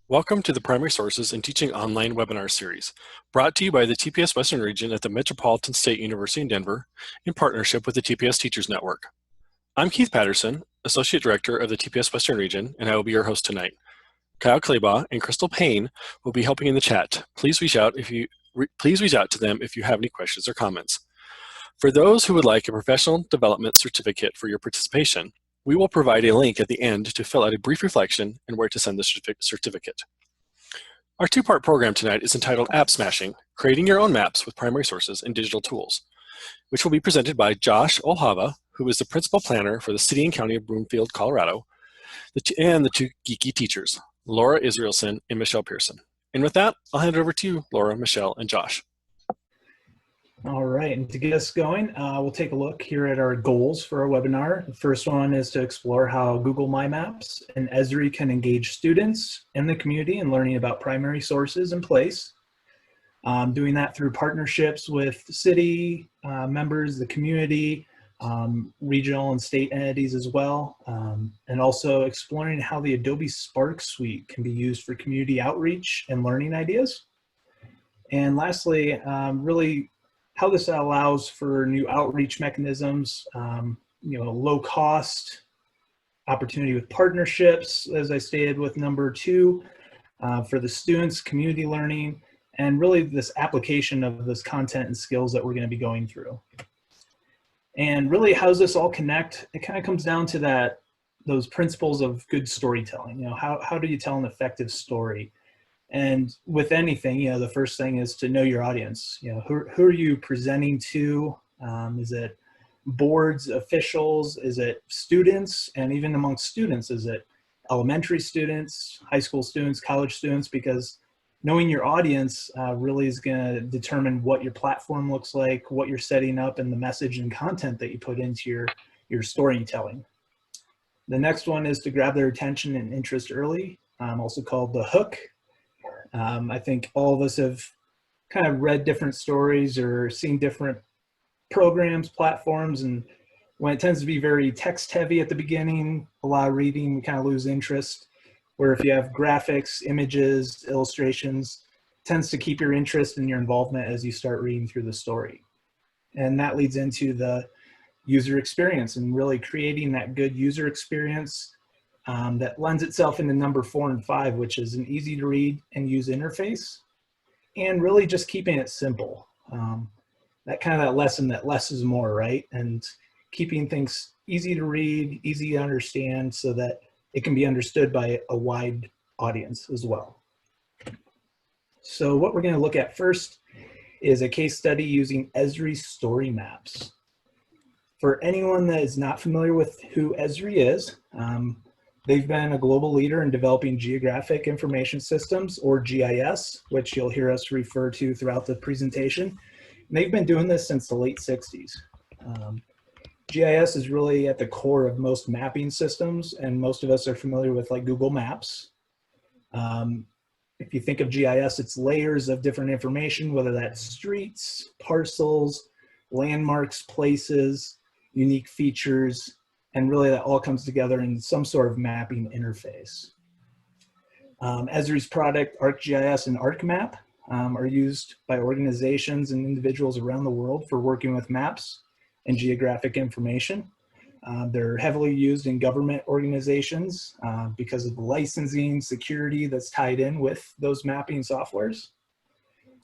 Welcome to the Primary Sources in Teaching Online webinar series, brought to you by the TPS Western Region at the Metropolitan State University in Denver in partnership with the TPS Teachers Network. I'm Keith Patterson, Associate Director of the TPS Western Region, and I will be your host tonight. Kyle Klebaugh and Crystal Payne will be helping in the chat. Please reach out to them if you have any questions or comments. For those who would like a professional development certificate for your participation, we will provide a link at the end to fill out a brief reflection and where to send the certificate. Our two-part program tonight is entitled App Smashing, Creating Your Own Maps with Primary Sources and Digital Tools, which will be presented by Josh Olhava, who is the Principal Planner for the City and County of Broomfield, Colorado, and the two Geeky Teachers, Laura Israelsen and Michelle Pearson. And with that, I'll hand it over to you, Laura, Michelle, and Josh. All right, and to get us going, we'll take a look here at our goals for our webinar. The first one is to explore how Google My Maps and ESRI can engage students in the community in learning about primary sources and place. Doing that through partnerships with city members, the community, regional and state entities as well, and also exploring how the Adobe Spark suite can be used for community outreach and learning ideas. And lastly, really how this allows for new outreach mechanisms, low cost, opportunity with partnerships, as I stated with number 2, for the students, community learning, and really this application of this content and skills that we're going to be going through. And really, how does this all connect? It kind of comes down to those principles of good storytelling. How do you tell an effective story? And with anything, the first thing is to know your audience. Who are you presenting to? Is it boards, officials? Is it students? And even amongst students, is it elementary students, high school students, college students? Because knowing your audience really is going to determine what your platform looks like, what you're setting up, and the message and content that you put into your storytelling. The next one is to grab their attention and interest early, also called the hook. I think all of us have kind of read different stories or seen different programs, platforms, and when it tends to be very text heavy at the beginning, a lot of reading, we kind of lose interest. Where if you have graphics, images, illustrations, it tends to keep your interest and your involvement as you start reading through the story. And that leads into the user experience and really creating that good user experience that lends itself into number 4 and 5, which is an easy to read and use interface, and really just keeping it simple. That lesson that less is more, right? And keeping things easy to read, easy to understand, so that it can be understood by a wide audience as well. So what we're going to look at first is a case study using ESRI story maps. For anyone that is not familiar with who ESRI is, they've been a global leader in developing geographic information systems, or GIS, which you'll hear us refer to throughout the presentation. And they've been doing this since the late 60s. GIS is really at the core of most mapping systems, and most of us are familiar with like Google Maps. If you think of GIS, it's layers of different information, whether that's streets, parcels, landmarks, places, unique features, and really that all comes together in some sort of mapping interface. ESRI's product ArcGIS and ArcMap are used by organizations and individuals around the world for working with maps and geographic information. They're heavily used in government organizations because of the licensing, security that's tied in with those mapping softwares.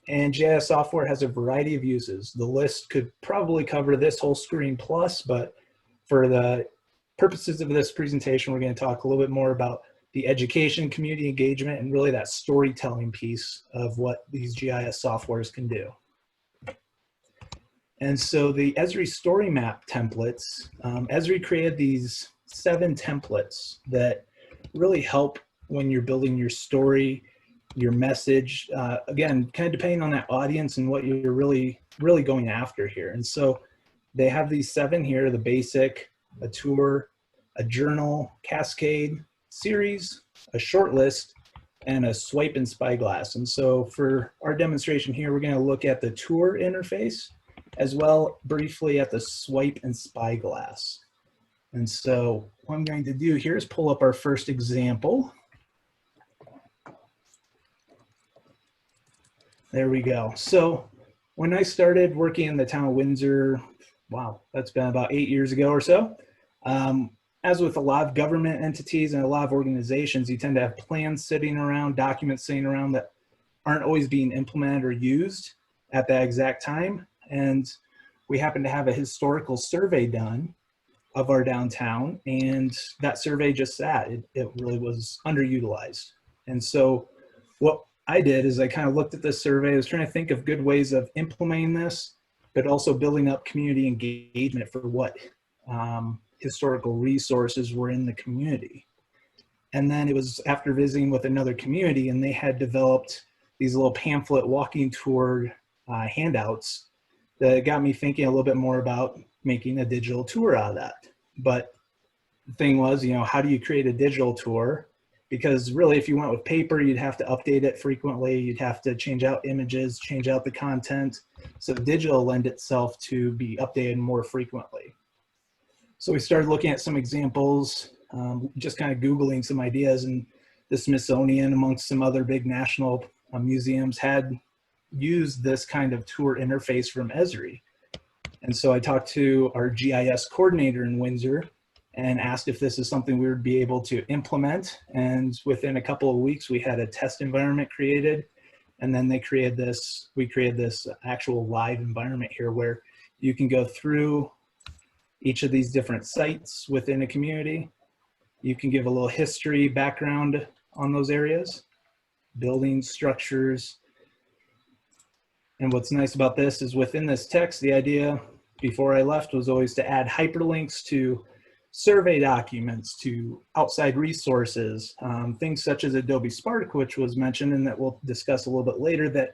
And GIS software has a variety of uses. The list could probably cover this whole screen plus, but for the purposes of this presentation, we're going to talk a little bit more about the education, community engagement, and really that storytelling piece of what these GIS softwares can do. And so the ESRI story map templates, ESRI created these 7 templates that really help when you're building your story, your message, again, kind of depending on that audience and what you're really going after here. And so they have these 7 here: the basic, a tour, a journal, cascade, series, a short list, and a swipe and spyglass. And so for our demonstration here, we're going to look at the tour interface, as well briefly at the swipe and spyglass. And so what I'm going to do here is pull up our first example. There we go. So when I started working in the town of Windsor, wow, that's been about 8 years ago or so. As with a lot of government entities and a lot of organizations, you tend to have plans sitting around, documents sitting around that aren't always being implemented or used at that exact time. And we happen to have a historical survey done of our downtown, and that survey just sat. It really was underutilized. And so what I did is I kind of looked at this survey. I was trying to think of good ways of implementing this, but also building up community engagement for what historical resources were in the community. And then it was after visiting with another community, and they had developed these little pamphlet walking tour handouts that got me thinking a little bit more about making a digital tour out of that. But the thing was, you know, how do you create a digital tour? Because really, if you went with paper, you'd have to update it frequently. You'd have to change out images, change out the content. So digital lend itself to be updated more frequently. So we started looking at some examples, just kind of Googling some ideas, and the Smithsonian, amongst some other big national museums, had used this kind of tour interface from ESRI. And so I talked to our GIS coordinator in Windsor and asked if this is something we would be able to implement. And within a couple of weeks, we had a test environment created. And then we created this actual live environment here where you can go through each of these different sites within a community. You can give a little history, background on those areas, buildings, structures. And what's nice about this is within this text, the idea before I left was always to add hyperlinks to survey documents, to outside resources, things such as Adobe Spark, which was mentioned and that we'll discuss a little bit later, that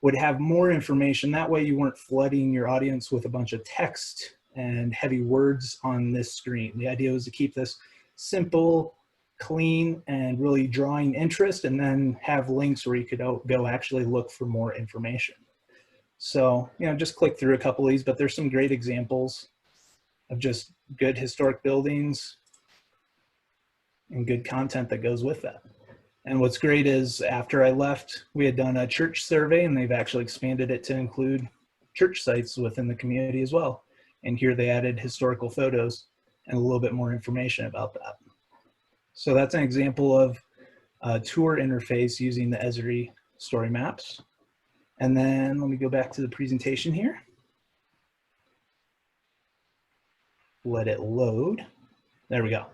would have more information. That way you weren't flooding your audience with a bunch of text and heavy words on this screen. The idea was to keep this simple, clean, and really drawing interest, and then have links where you could go actually look for more information. So, you know, just click through a couple of these, but there's some great examples of just good historic buildings and good content that goes with that. And what's great is after I left, we had done a church survey, and they've actually expanded it to include church sites within the community as well. And here they added historical photos and a little bit more information about that. So that's an example of a tour interface using the ESRI story maps. And then let me go back to the presentation here. Let it load. There we go.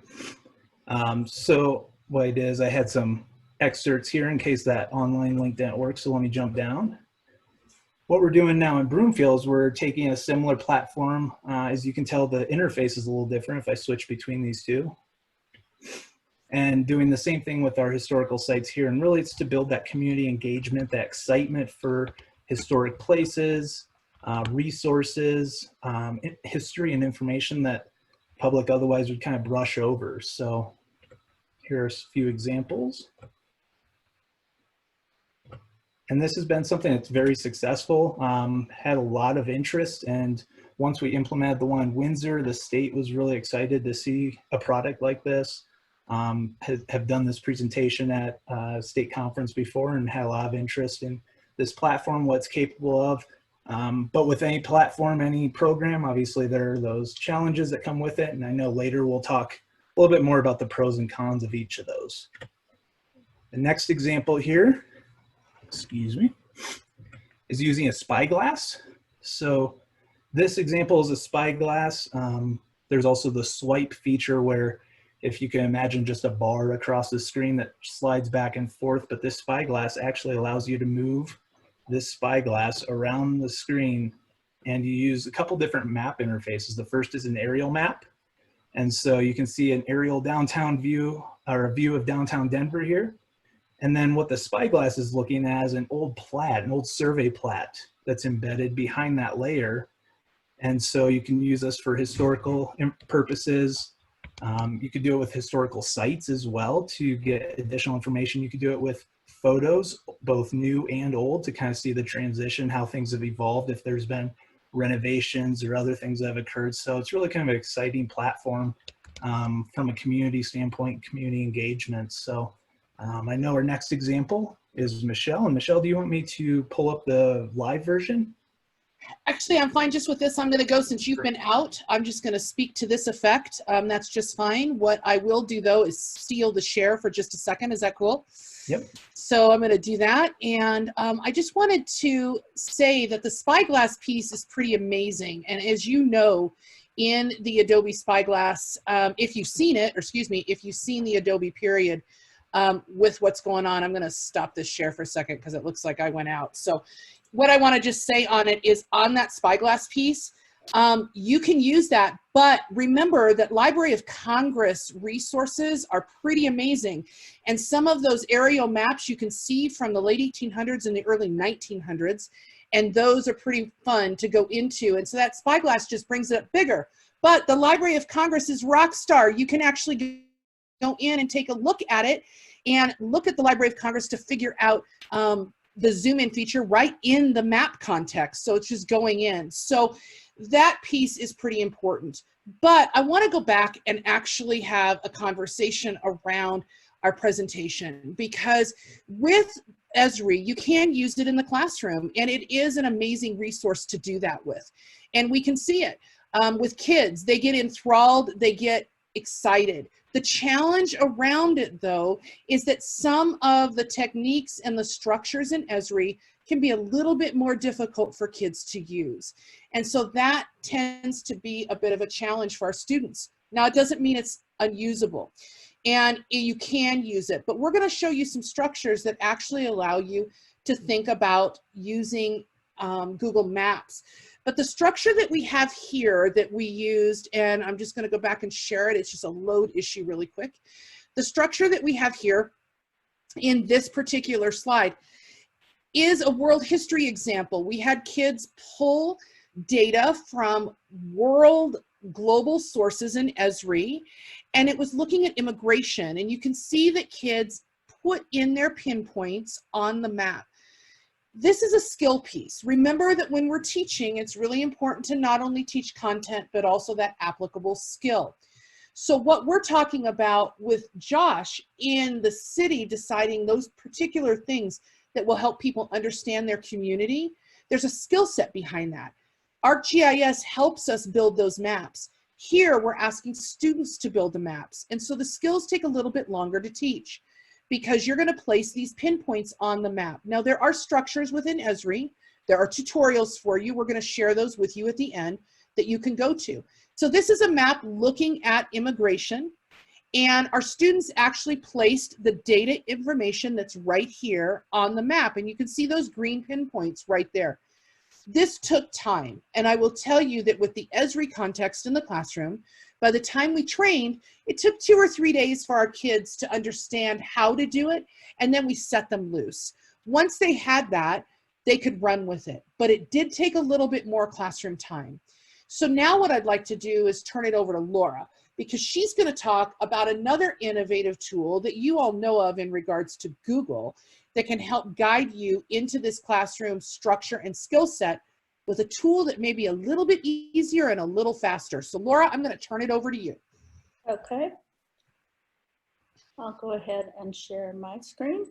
So what I did is I had some excerpts here in case that online link didn't work. So let me jump down. What we're doing now in Broomfield is we're taking a similar platform. As you can tell, the interface is a little different if I switch between these two. And doing the same thing with our historical sites here. And really it's to build that community engagement, that excitement for historic places, resources, history and information that public otherwise would kind of brush over. So here are a few examples. And this has been something that's very successful, had a lot of interest. And once we implemented the one in Windsor, the state was really excited to see a product like this. Have done this presentation at a state conference before and had a lot of interest in this platform, what it's capable of. But with any platform, any program, obviously there are those challenges that come with it. And I know later we'll talk a little bit more about the pros and cons of each of those. The next example here, excuse me, is using a Spyglass. So this example is a Spyglass. There's also the swipe feature where if you can imagine just a bar across the screen that slides back and forth, but this Spyglass actually allows you to move this Spyglass around the screen, and you use a couple different map interfaces. The first is an aerial map. And so you can see an aerial downtown view, or a view of downtown Denver here. And then what the Spyglass is looking at is an old plat, an old survey plat that's embedded behind that layer. And so you can use this for historical purposes. You could do it with historical sites as well to get additional information. You could do it with photos, both new and old, to kind of see the transition, how things have evolved, if there's been renovations or other things that have occurred. So it's really kind of an exciting platform from a community standpoint, community engagement. So I know our next example is Michelle. And Michelle, do you want me to pull up the live version? Actually, I'm fine just with this. I'm going to go, since you've been out, I'm just going to speak to this effect. That's just fine. What I will do, though, is steal the share for just a second. Is that cool? Yep. So I'm going to do that. And I just wanted to say that the Spyglass piece is pretty amazing. And as you know, in the Adobe Spyglass, if you've seen it, or excuse me, if you've seen the Adobe period with what's going on, I'm going to stop this share for a second because it looks like I went out. So what I want to just say on it is, on that Spyglass piece, you can use that, but remember that Library of Congress resources are pretty amazing. And some of those aerial maps you can see from the late 1800s and the early 1900s, and those are pretty fun to go into. And so that Spyglass just brings it up bigger. But the Library of Congress is rock star. You can actually go in and take a look at it and look at the Library of Congress to figure out the zoom in feature right in the map context. So it's just going in. So that piece is pretty important. But I want to go back and actually have a conversation around our presentation, because with ESRI, you can use it in the classroom, and it is an amazing resource to do that with. And we can see it with kids. They get enthralled, they get excited. The challenge around it, though, is that some of the techniques and the structures in ESRI can be a little bit more difficult for kids to use. And so that tends to be a bit of a challenge for our students. Now, it doesn't mean it's unusable, and you can use it, but we're going to show you some structures that actually allow you to think about using Google Maps. But the structure that we have here that we used, and I'm just going to go back and share it, it's just a load issue really quick. The structure that we have here in this particular slide is a world history example. We had kids pull data from world global sources in ESRI, and it was looking at immigration. And you can see that kids put in their pinpoints on the map. This is a skill piece. Remember that when we're teaching, it's really important to not only teach content, but also that applicable skill. So what we're talking about with Josh in the city, deciding those particular things that will help people understand their community, there's a skill set behind that. ArcGIS helps us build those maps. Here, we're asking students to build the maps. And so the skills take a little bit longer to teach, because you're going to place these pinpoints on the map. Now, there are structures within ESRI. There are tutorials for you. We're going to share those with you at the end that you can go to. So this is a map looking at immigration, and our students actually placed the data information that's right here on the map, and you can see those green pinpoints right there. This took time, and I will tell you that with the ESRI context in the classroom, by the time we trained, it took 2 or 3 days for our kids to understand how to do it, and then we set them loose. Once they had that, they could run with it, but it did take a little bit more classroom time. So now what I'd like to do is turn it over to Laura, because she's going to talk about another innovative tool that you all know of in regards to Google that can help guide you into this classroom structure and skill set with a tool that may be a little bit easier and a little faster. So Laura, I'm going to turn it over to you. Okay. I'll go ahead and share my screen.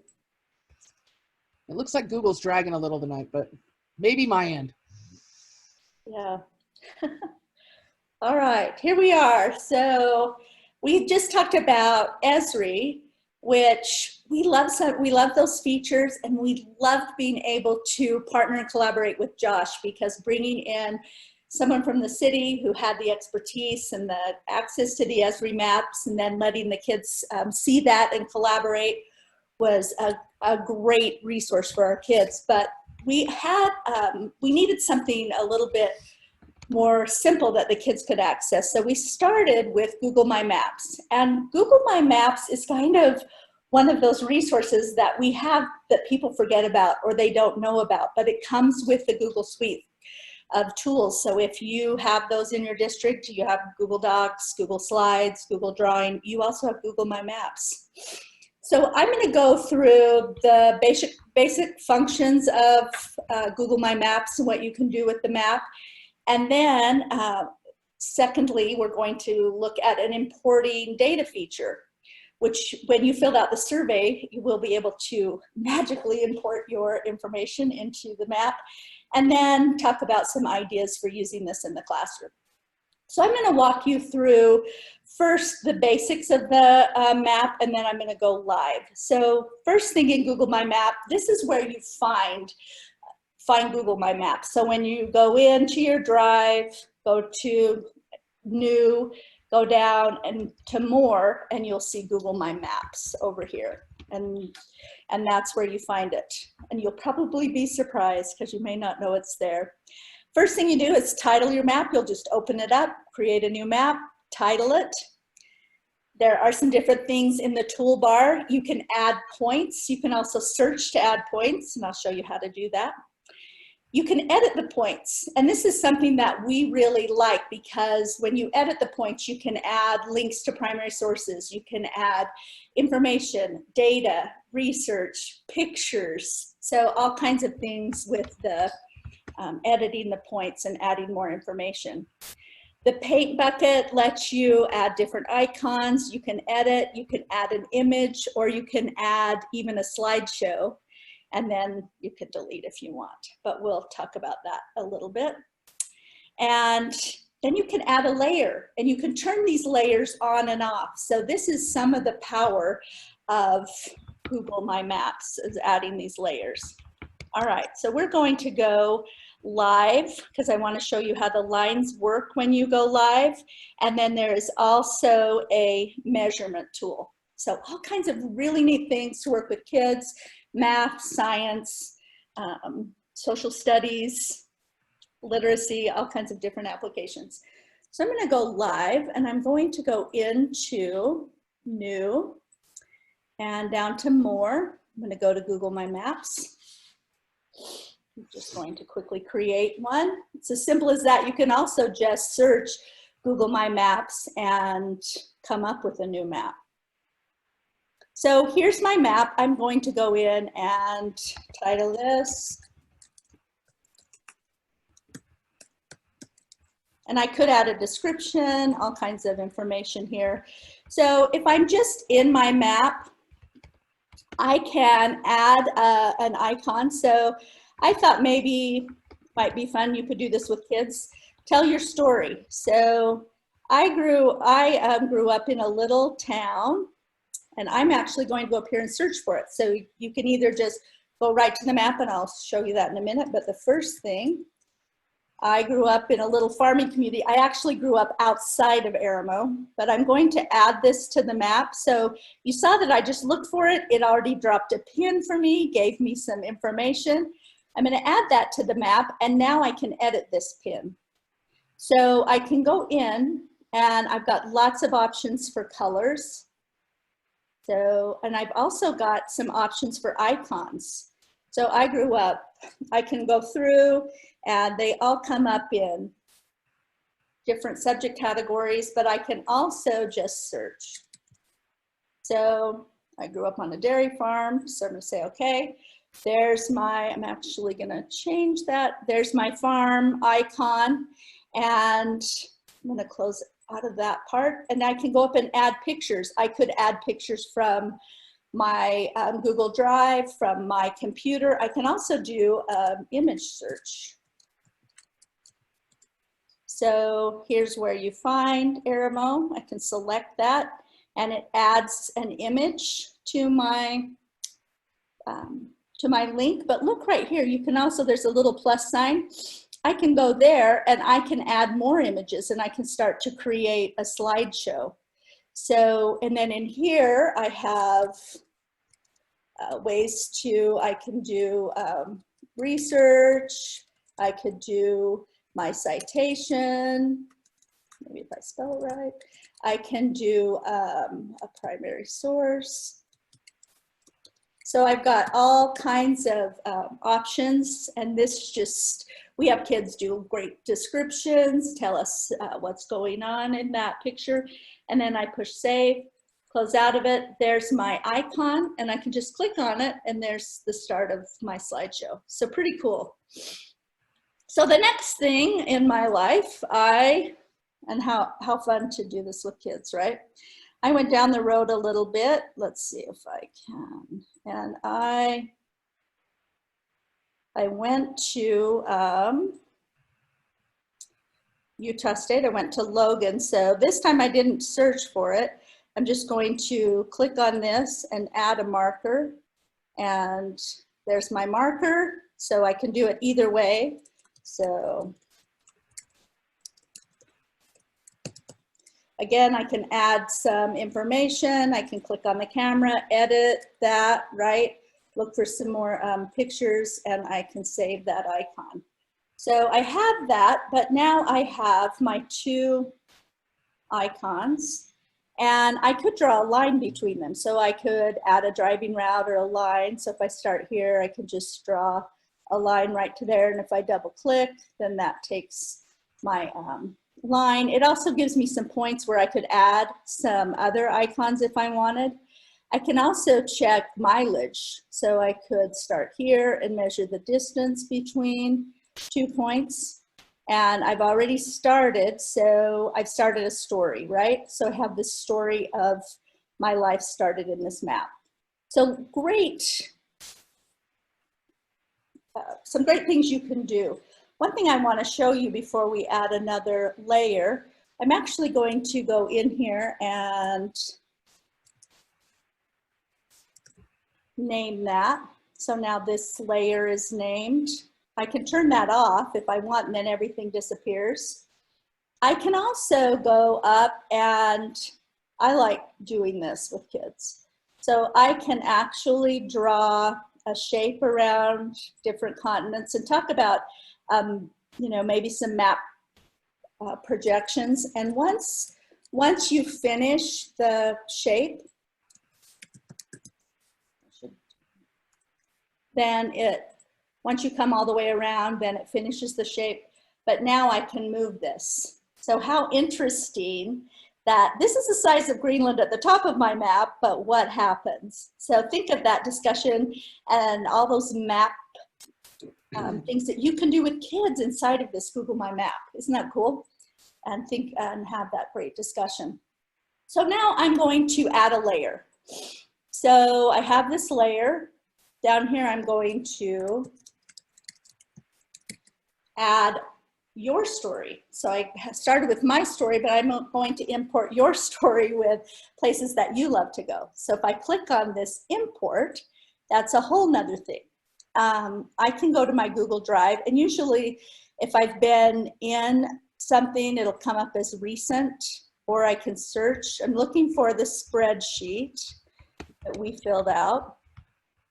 It looks like Google's dragging a little tonight, but maybe my end. Yeah. All right, here we are. So we just talked about ESRI, which we love those features, and we loved being able to partner and collaborate with Josh, because bringing in someone from the city who had the expertise and the access to the ESRI maps, and then letting the kids see that and collaborate was a great resource for our kids. But we needed something a little bit more simple that the kids could access. So we started with Google My Maps. And Google My Maps is kind of one of those resources that we have that people forget about or they don't know about, but it comes with the Google suite of tools. So if you have those in your district, you have Google Docs, Google Slides, Google Drawing, you also have Google My Maps. So I'm going to go through the basic functions of Google My Maps and what you can do with the map. And then secondly, we're going to look at an importing data feature. which when you filled out the survey, you will be able to magically import your information into the map, and then talk about some ideas for using this in the classroom. So I'm going to walk you through first the basics of the map, and then I'm going to go live. So first thing in Google My Map, this is where you find Google My Map. So when you go into your drive, go to New, go down and to More, and you'll see Google My Maps over here. And that's where you find it. And you'll probably be surprised because you may not know it's there. First thing you do is title your map. You'll just open it up, create a new map, title it. There are some different things in the toolbar. You can add points. You can also search to add points, and I'll show you how to do that. You can edit the points, and this is something that we really like, because when you edit the points, you can add links to primary sources. You can add information, data, research, pictures, so all kinds of things with the editing the points and adding more information. The paint bucket lets you add different icons. You can edit, you can add an image, or you can add even a slideshow, and then you can delete if you want, but we'll talk about that a little bit. And then you can add a layer, and you can turn these layers on and off. So this is some of the power of Google My Maps, is adding these layers. All right, so we're going to go live because I want to show you how the lines work when you go live. And then there is also a measurement tool. So all kinds of really neat things to work with kids, math, science, social studies, literacy, all kinds of different applications. So I'm going to go live, and I'm going to go into New and down to More. I'm going to go to Google My Maps. I'm just going to quickly create one. It's as simple as that. You can also just search Google My Maps and come up with a new map. So here's my map. I'm going to go in and title this. And I could add a description, all kinds of information here. So if I'm just in my map, I can add an icon. So I thought maybe might be fun. You could do this with kids. Tell your story. So I grew up in a little town, and I'm actually going to go up here and search for it. So you can either just go right to the map, and I'll show you that in a minute. But the first thing, I grew up in a little farming community. I actually grew up outside of Aramo, but I'm going to add this to the map. So you saw that I just looked for it. It already dropped a pin for me, gave me some information. I'm going to add that to the map, and now I can edit this pin. So I can go in, and I've got lots of options for colors. So, and I've also got some options for icons. So I grew up, I can go through, and they all come up in different subject categories, but I can also just search. So I grew up on a dairy farm, so I'm going to say, okay, there's my, I'm actually going to change that. There's my farm icon, and I'm going to close out of that part, and I can go up and add pictures. I could add pictures from my Google Drive, from my computer. I can also do image search. So here's where you find Aramo. I can select that, and it adds an image to my link. But look right here, you can also, there's a little plus sign. I can go there, and I can add more images, and I can start to create a slideshow. So, and then in here, I have ways to, I can do research, I could do my citation, maybe if I spell it right, I can do a primary source. So I've got all kinds of options, and this just, we have kids do great descriptions, tell us what's going on in that picture, and then I push save, close out of it. There's my icon, and I can just click on it, and there's the start of my slideshow. So pretty cool. So the next thing in my life, and how fun to do this with kids, right? I went down the road a little bit. Let's see if I can. And I went to Utah State. I went to Logan. So this time I didn't search for it. I'm just going to click on this and add a marker. And there's my marker. So I can do it either way. So again, I can add some information. I can click on the camera, edit that, right? Look for some more pictures, and I can save that icon. So I have that, but now I have my 2 icons, and I could draw a line between them. So I could add a driving route or a line. So if I start here, I can just draw a line right to there, and if I double click, then that takes my line. It also gives me some points where I could add some other icons if I wanted. I can also check mileage. So I could start here and measure the distance between 2 points. And I've already started, so I've started a story, right? So I have this story of my life started in this map. So great, some great things you can do. One thing I want to show you before we add another layer, I'm actually going to go in here and name that. So now this layer is named. I can turn that off if I want, and then everything disappears. I can also go up, and I like doing this with kids. So I can actually draw a shape around different continents and talk about you know, maybe some map projections. And once you finish the shape, then once you come all the way around, then it finishes the shape. But now I can move this. So how interesting that this is the size of Greenland at the top of my map, but what happens? So think of that discussion and all those map things that you can do with kids inside of this Google My Map. Isn't that cool? And think and have that great discussion. So now I'm going to add a layer. So I have this layer. Down here I'm going to add your story. So I started with my story, but I'm going to import your story with places that you love to go. So if I click on this import, that's a whole nother thing. I can go to my Google Drive, and usually if I've been in something, it'll come up as recent, or I can search. I'm looking for the spreadsheet that we filled out.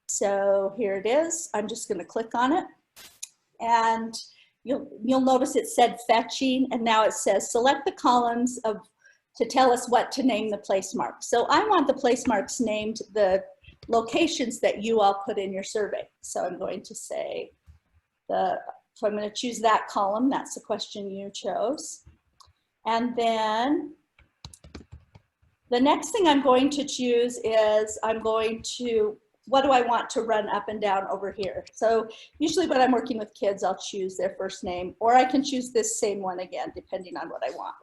So here it is. I'm just going to click on it, and you'll notice it said fetching, and now it says select the columns to tell us what to name the place marks. So I want the place marks named the locations that you all put in your survey. So I'm going to say so I'm going to choose that column. That's the question you chose. And then the next thing I'm going to choose is what do I want to run up and down over here? So usually when I'm working with kids, I'll choose their first name, or I can choose this same one again, depending on what I want.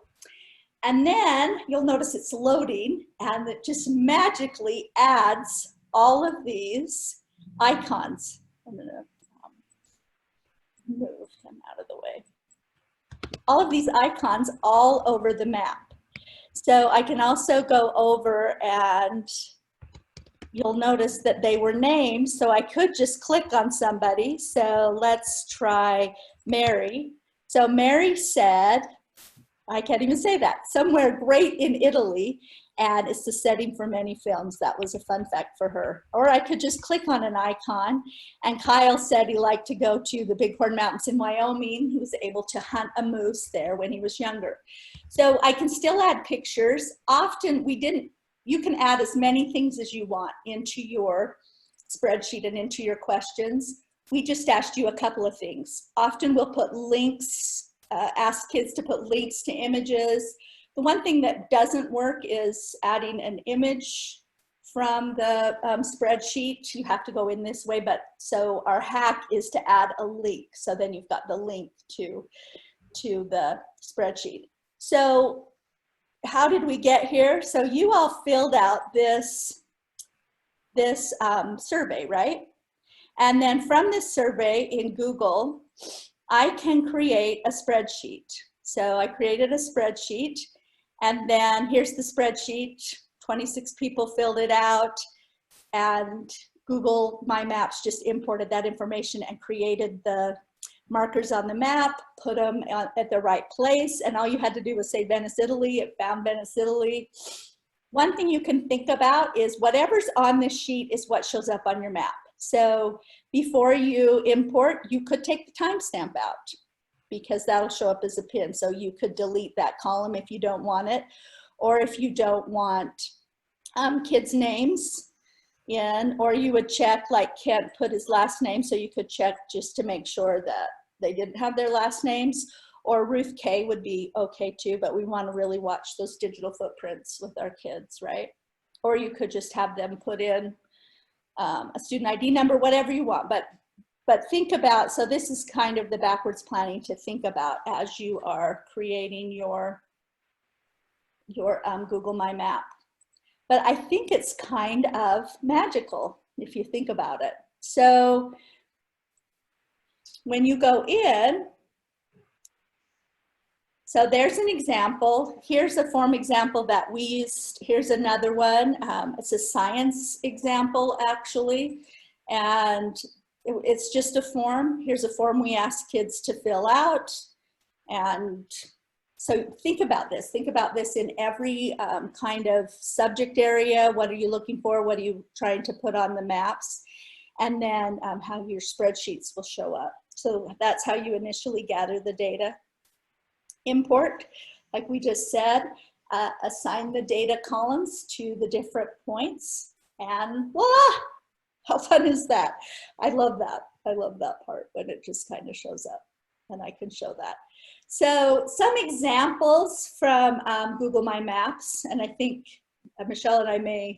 And then you'll notice it's loading, and it just magically adds all of these icons. I'm going to move them out of the way. All of these icons all over the map. So I can also go over, and you'll notice that they were named, so I could just click on somebody. So let's try Mary. So Mary said, I can't even say that, somewhere great in Italy, and it's the setting for many films. That was a fun fact for her. Or I could just click on an icon, and Kyle said he liked to go to the Bighorn Mountains in Wyoming. He was able to hunt a moose there when he was younger. So I can still add pictures. Often you can add as many things as you want into your spreadsheet and into your questions. We just asked you a couple of things. Often we'll put links, ask kids to put links to images. The one thing that doesn't work is adding an image from the spreadsheet. You have to go in this way, but so our hack is to add a link. So then you've got the link to the spreadsheet. So how did we get here? So you all filled out this survey, right? And then from this survey in Google, I can create a spreadsheet. So I created a spreadsheet, and then here's the spreadsheet. 26 people filled it out, and Google My Maps just imported that information and created the markers on the map, put them at the right place, and all you had to do was say Venice, Italy. It found Venice, Italy. One thing you can think about is whatever's on this sheet is what shows up on your map. So before you import, you could take the timestamp out because that'll show up as a pin. So you could delete that column if you don't want it, or if you don't want kids' names in, or you would check, like Kent put his last name, so you could check just to make sure that they didn't have their last names, or Ruth K would be okay too, but we want to really watch those digital footprints with our kids, right? Or you could just have them put in a student ID number, whatever you want, but think about, so this is kind of the backwards planning to think about as you are creating your Google My Map. But I think it's kind of magical if you think about it. So when you go in, so there's an example. Here's a form example that we used. Here's another one. It's a science example, actually. And it's just a form. Here's a form we ask kids to fill out. And so think about this. Think about this in every kind of subject area. What are you looking for? What are you trying to put on the maps? And then how your spreadsheets will show up. So that's how you initially gather the data. Import, like we just said, assign the data columns to the different points, and voila! How fun is that? I love that. I love that part when it just kind of shows up, and I can show that. So some examples from Google My Maps, and I think Michelle and I may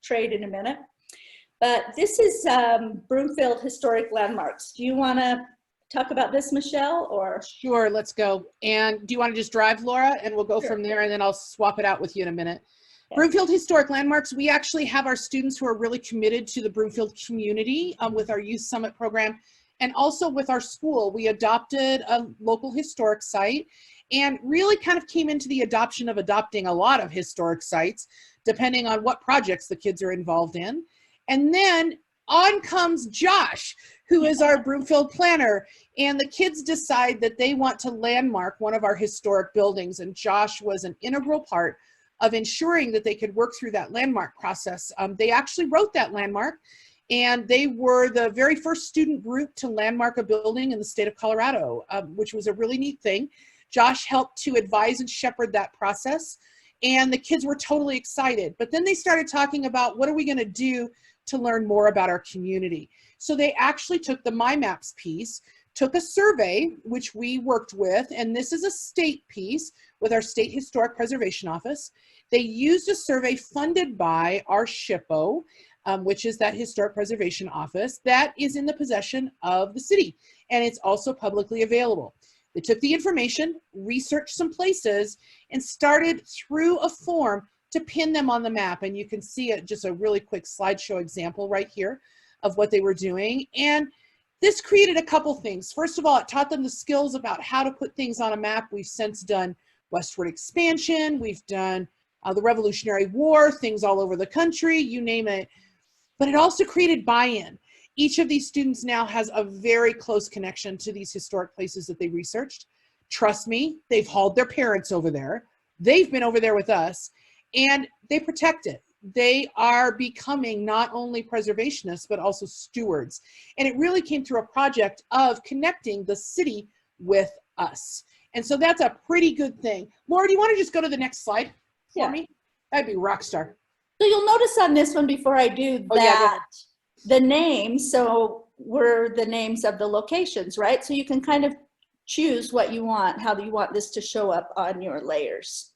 trade in a minute. But this is Broomfield Historic Landmarks. Do you want to talk about this, Michelle, or? Sure, let's go. And do you want to just drive, Laura? And we'll go Sure. from there, and then I'll swap it out with you in a minute. Okay. Broomfield Historic Landmarks, we actually have our students who are really committed to the Broomfield community with our Youth Summit program, and also with our school. We adopted a local historic site and really kind of came into the adoption of adopting a lot of historic sites, depending on what projects the kids are involved in. And then on comes Josh, who is our Broomfield planner, and the kids decide that they want to landmark one of our historic buildings, and Josh was an integral part of ensuring that they could work through that landmark process. They actually wrote that landmark, and they were the very first student group to landmark a building in the state of Colorado, which was a really neat thing. Josh helped to advise and shepherd that process, and the kids were totally excited. But then they started talking about, what are we going to do to learn more about our community? So they actually took the My Maps piece, took a survey, which we worked with, and this is a state piece with our State Historic Preservation Office. They used a survey funded by our SHPO, which is that Historic Preservation Office that is in the possession of the city, and it's also publicly available. They took the information, researched some places, and started through a form to pin them on the map. And you can see it, just a really quick slideshow example right here of what they were doing. And this created a couple things. First of all, it taught them the skills about how to put things on a map. We've since done westward expansion. We've done the Revolutionary War, things all over the country, you name it. But it also created buy-in. Each of these students now has a very close connection to these historic places that they researched. Trust me, they've hauled their parents over there. They've been over there with us, and they protect it. They are becoming not only preservationists, but also stewards. And it really came through a project of connecting the city with us. And so that's a pretty good thing. Laura, do you want to just go to the next slide for me? That'd be rock star. So you'll notice on this one before I do that, the names, so were the names of the locations, right? So you can kind of choose what you want, how you want this to show up on your layers.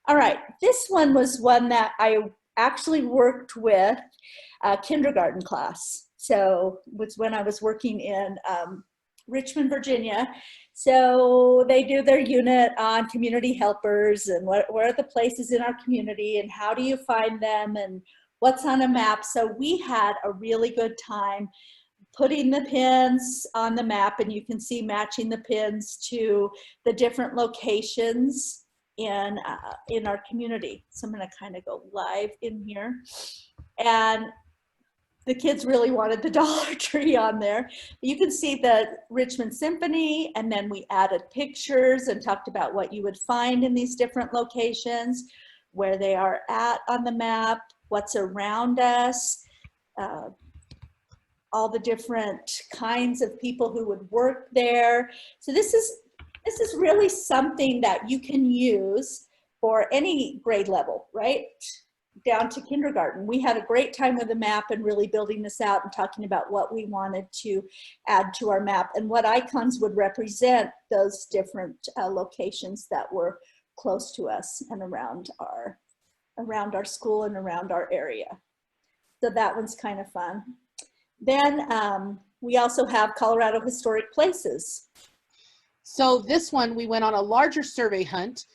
All right, this one was one that I actually worked with a kindergarten class. So it was when I was working in Richmond, Virginia. So they do their unit on community helpers and what are the places in our community and how do you find them and what's on a map. So we had a really good time putting the pins on the map, and you can see matching the pins to the different locations in our community. So I'm going to kind of go live in here. And the kids really wanted the Dollar Tree on there. You can see the Richmond Symphony, and then we added pictures and talked about what you would find in these different locations, where they are at on the map, what's around us, all the different kinds of people who would work there. So this is really something that you can use for any grade level, right? Down to kindergarten. We had a great time with the map and really building this out and talking about what we wanted to add to our map and what icons would represent those different locations that were close to us and around our school and around our area. So that one's kind of fun. Then we also have Colorado Historic Places. So this one, we went on a larger survey hunt.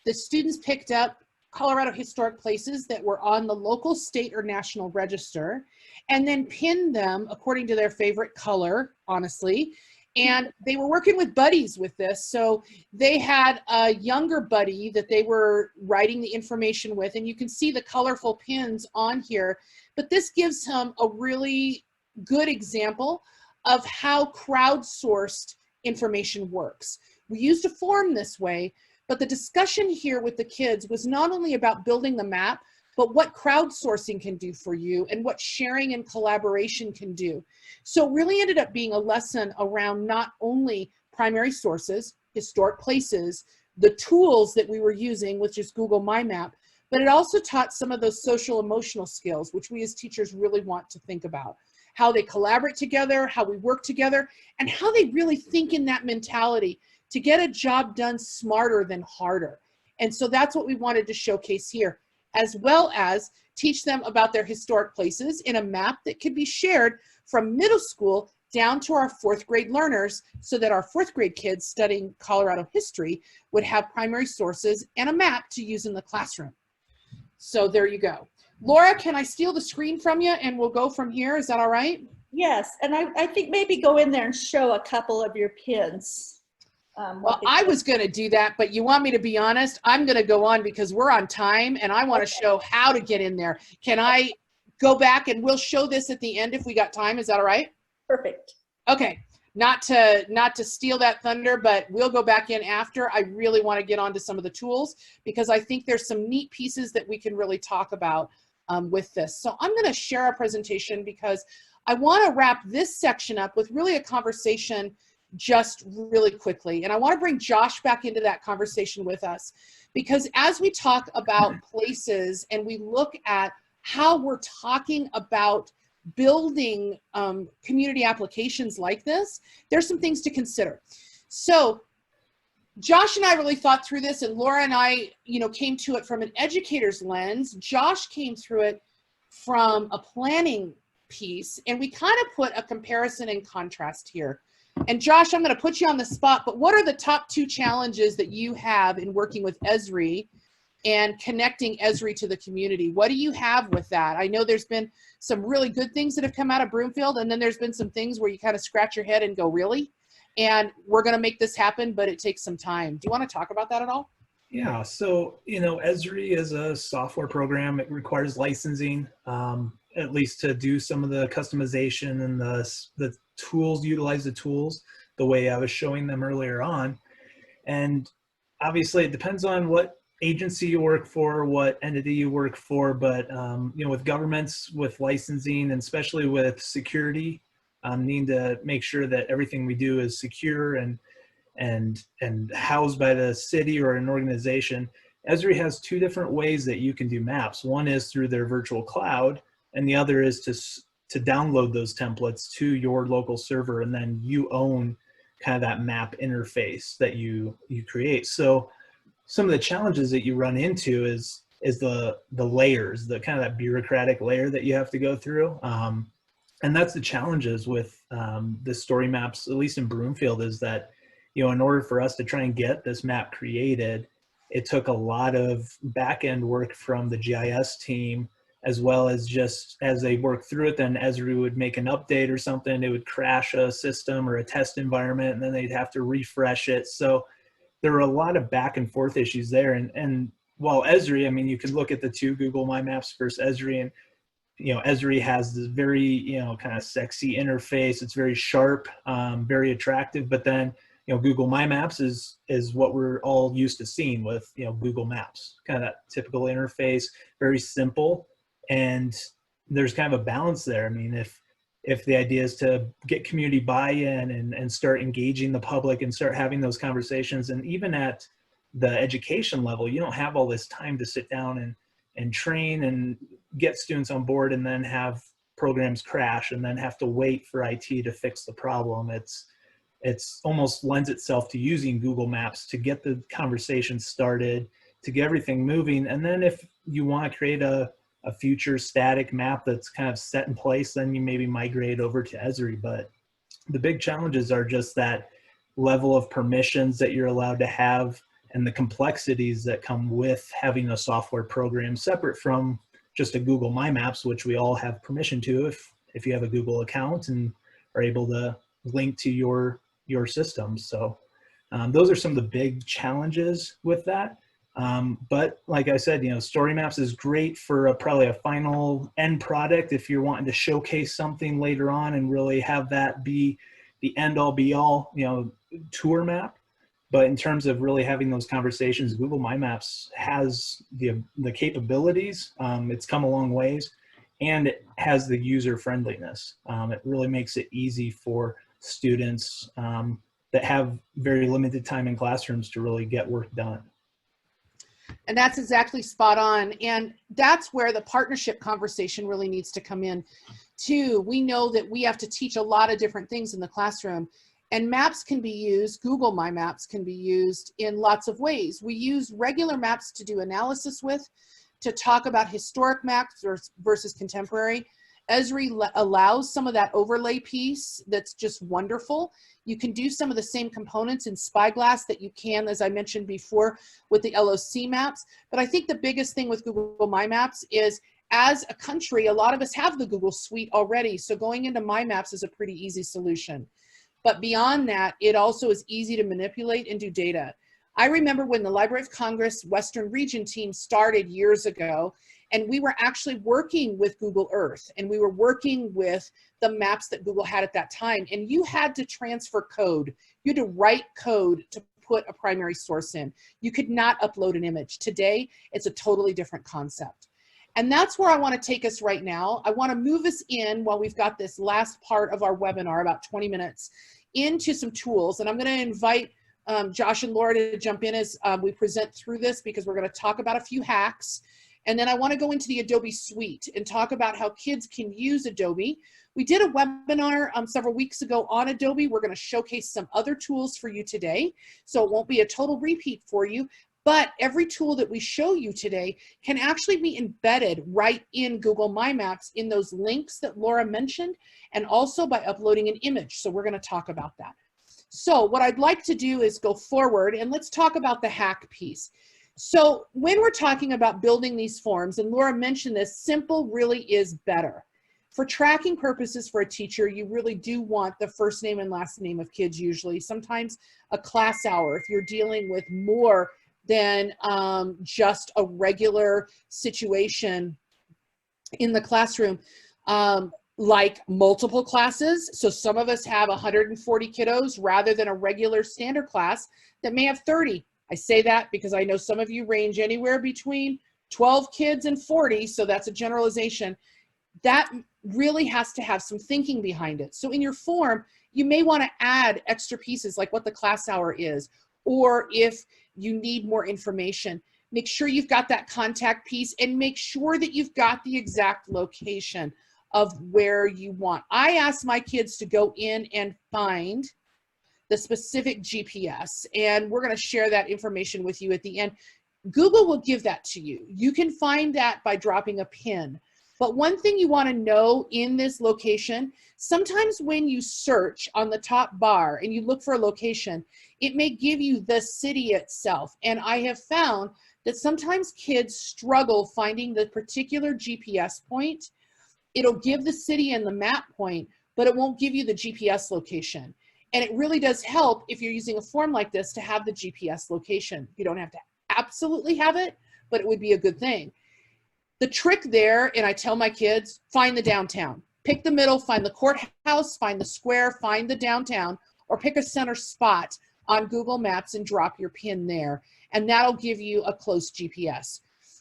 The students picked up Colorado Historic Places that were on the local, state, or national register, and then pinned them according to their favorite color, honestly. And they were working with buddies with this. So they had a younger buddy that they were writing the information with, and you can see the colorful pins on here. But this gives him a really good example of how crowdsourced information works. We used a form this way, but the discussion here with the kids was not only about building the map, but what crowdsourcing can do for you and what sharing and collaboration can do. So it really ended up being a lesson around not only primary sources, historic places, the tools that we were using, which is Google My Map, but it also taught some of those social emotional skills, which we as teachers really want to think about. How they collaborate together, how we work together, and how they really think in that mentality to get a job done smarter than harder. And so that's what we wanted to showcase here, as well as teach them about their historic places in a map that could be shared from middle school down to our 4th grade learners, so that our 4th grade kids studying Colorado history would have primary sources and a map to use in the classroom. So there you go. Laura, can I steal the screen from you and we'll go from here? Is that all right? Yes, and I think maybe go in there and show a couple of your pins. Well, I was going to do that, but you want me to be honest? I'm going to go on because we're on time and I want to show how to get in there. Can I go back and we'll show this at the end if we got time? Is that all right? Perfect. Okay. Not to steal that thunder, but we'll go back in after. I really want to get onto some of the tools because I think there's some neat pieces that we can really talk about with this. So I'm going to share our presentation because I want to wrap this section up with really a conversation just really quickly. And I want to bring Josh back into that conversation with us because as we talk about places and we look at how we're talking about building community applications like this, there's some things to consider. So Josh and I really thought through this, and Laura and I, came to it from an educator's lens. Josh came through it from a planning piece, and we kind of put a comparison and contrast here. And Josh, I'm going to put you on the spot, but what are the top 2 challenges that you have in working with ESRI and connecting ESRI to the community? What do you have with that? I know there's been some really good things that have come out of Broomfield, and then there's been some things where you kind of scratch your head and go, really? And we're going to make this happen, but it takes some time. Do you want to talk about that at all? Yeah, so, ESRI is a software program. It requires licensing, at least to do some of the customization and the tools, utilize the tools the way I was showing them earlier on. And obviously it depends on what agency you work for, what entity you work for, but with governments, with licensing, and especially with security, need to make sure that everything we do is secure and housed by the city or an organization. ESRI has 2 different ways that you can do maps. One is through their virtual cloud, and the other is to download those templates to your local server, and then you own kind of that map interface that you create. So some of the challenges that you run into is the layers, the kind of that bureaucratic layer that you have to go through. And that's the challenges with the story maps, at least in Broomfield, is that, you know, in order for us to try and get this map created, it took a lot of back-end work from the GIS team, as well as just as they worked through it, then ESRI would make an update or something, it would crash a system or a test environment, and then they'd have to refresh it. So there were a lot of back and forth issues there. And while ESRI, I mean, you could look at the two Google My Maps versus ESRI, and you know, ESRI has this very, you know, kind of sexy interface. It's very sharp, very attractive. But then, you know, Google My Maps is what we're all used to seeing with, you know, Google Maps, kind of that typical interface, very simple. And there's kind of a balance there. I mean, if the idea is to get community buy-in and start engaging the public and start having those conversations, and even at the education level, you don't have all this time to sit down and train and get students on board and then have programs crash and then have to wait for IT to fix the problem. It's almost lends itself to using Google Maps to get the conversation started, to get everything moving. And then if you want to create a future static map that's kind of set in place, then you maybe migrate over to ESRI. But the big challenges are just that level of permissions that you're allowed to have and the complexities that come with having a software program separate from just a Google My Maps, which we all have permission to if you have a Google account and are able to link to your system. So those are some of the big challenges with that. But like I said, you know, story maps is great for probably a final end product if you're wanting to showcase something later on and really have that be the end all be all, you know, tour map. But in terms of really having those conversations, Google My Maps has the capabilities. It's come a long ways, and it has the user friendliness. It really makes it easy for students that have very limited time in classrooms to really get work done. And that's exactly spot on. And that's where the partnership conversation really needs to come in too. We know that we have to teach a lot of different things in the classroom, and maps can be used, Google My Maps can be used in lots of ways. We use regular maps to do analysis with, to talk about historic maps versus contemporary. ESRI allows some of that overlay piece that's just wonderful. You can do some of the same components in Spyglass that you can, as I mentioned before, with the LOC maps. But I think the biggest thing with Google My Maps is, as a country, a lot of us have the Google suite already. So going into My Maps is a pretty easy solution. But beyond that, it also is easy to manipulate and do data. I remember when the Library of Congress Western Region team started years ago, and we were actually working with Google Earth, and we were working with the maps that Google had at that time, and you had to transfer code. You had to write code to put a primary source in. You could not upload an image. Today, it's a totally different concept. And that's where I want to take us right now. I want to move us in, while we've got this last part of our webinar, about 20 minutes, into some tools. And I'm going to invite Josh and Laura to jump in as we present through this, because we're going to talk about a few hacks. And then I want to go into the Adobe suite and talk about how kids can use Adobe. We did a webinar several weeks ago on Adobe. We're going to showcase some other tools for you today, so it won't be a total repeat for you. But every tool that we show you today can actually be embedded right in Google My Maps in those links that Laura mentioned, and also by uploading an image. So we're going to talk about that. So what I'd like to do is go forward, and let's talk about the hack piece. So when we're talking about building these forms, and Laura mentioned this, simple really is better. For tracking purposes for a teacher, you really do want the first name and last name of kids usually, sometimes a class hour if you're dealing with more than just a regular situation in the classroom, like multiple classes. So some of us have 140 kiddos rather than a regular standard class that may have 30. I say that because I know some of you range anywhere between 12 kids and 40, so that's a generalization. That really has to have some thinking behind it. So in your form, you may want to add extra pieces like what the class hour is, or if you need more information, make sure you've got that contact piece, and make sure that you've got the exact location of where you want. I ask my kids to go in and find the specific GPS, and we're going to share that information with you at the end. Google will give that to you. You can find that by dropping a pin. But one thing you want to know in this location, sometimes when you search on the top bar and you look for a location, it may give you the city itself. And I have found that sometimes kids struggle finding the particular GPS point. It'll give the city and the map point, but it won't give you the GPS location. And it really does help if you're using a form like this to have the GPS location. You don't have to absolutely have it, but it would be a good thing. The trick there, and I tell my kids, find the downtown. Pick the middle, find the courthouse, find the square, find the downtown, or pick a center spot on Google Maps and drop your pin there. And that'll give you a close GPS.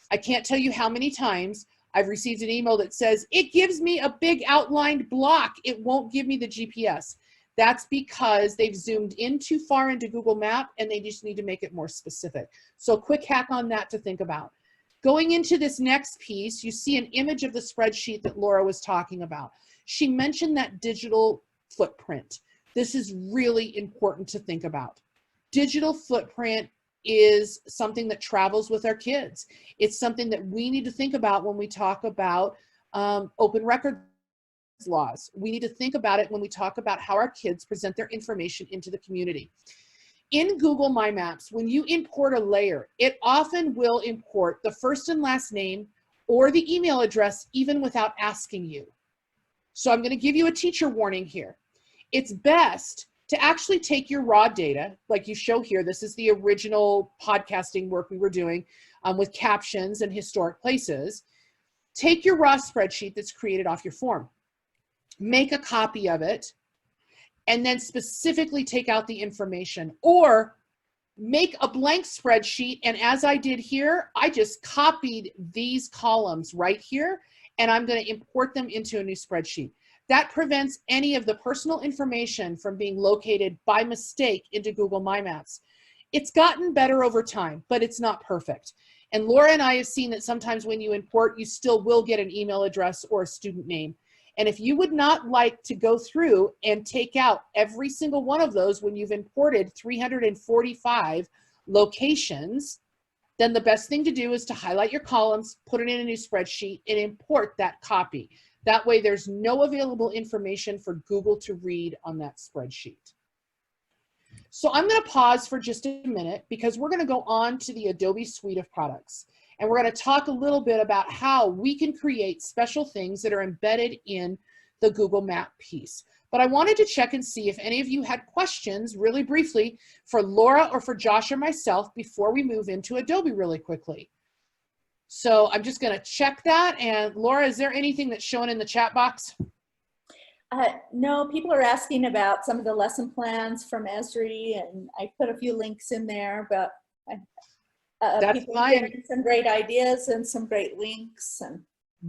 I can't tell you how many times I've received an email that says, it gives me a big outlined block. It won't give me the GPS. That's because they've zoomed in too far into Google Map and they just need to make it more specific. So quick hack on that to think about. Going into this next piece, you see an image of the spreadsheet that Laura was talking about. She mentioned that digital footprint. This is really important to think about. Digital footprint is something that travels with our kids. It's something that we need to think about when we talk about open records laws. We need to think about it when we talk about how our kids present their information into the community. In Google My Maps, when you import a layer, it often will import the first and last name or the email address even without asking you. So I'm going to give you a teacher warning here. It's best to actually take your raw data, like you show here. This is the original podcasting work we were doing with captions and historic places. Take your raw spreadsheet that's created off your form. Make a copy of it, and then specifically take out the information, or make a blank spreadsheet. And as I did here, I just copied these columns right here, and I'm going to import them into a new spreadsheet. That prevents any of the personal information from being located by mistake into Google My Maps. It's gotten better over time, but it's not perfect. And Laura and I have seen that sometimes when you import, you still will get an email address or a student name. And if you would not like to go through and take out every single one of those when you've imported 345 locations, then the best thing to do is to highlight your columns, put it in a new spreadsheet, and import that copy. That way there's no available information for Google to read on that spreadsheet. So I'm going to pause for just a minute because we're going to go on to the Adobe suite of products. And we're going to talk a little bit about how we can create special things that are embedded in the Google Map piece. But I wanted to check and see if any of you had questions really briefly for Laura or for Josh or myself before we move into Adobe really quickly. So I'm just going to check that. And Laura, is there anything that's shown in the chat box? No, people are asking about some of the lesson plans from ESRI, and I put a few links in there, but that's people fine. giving some great ideas and some great links. And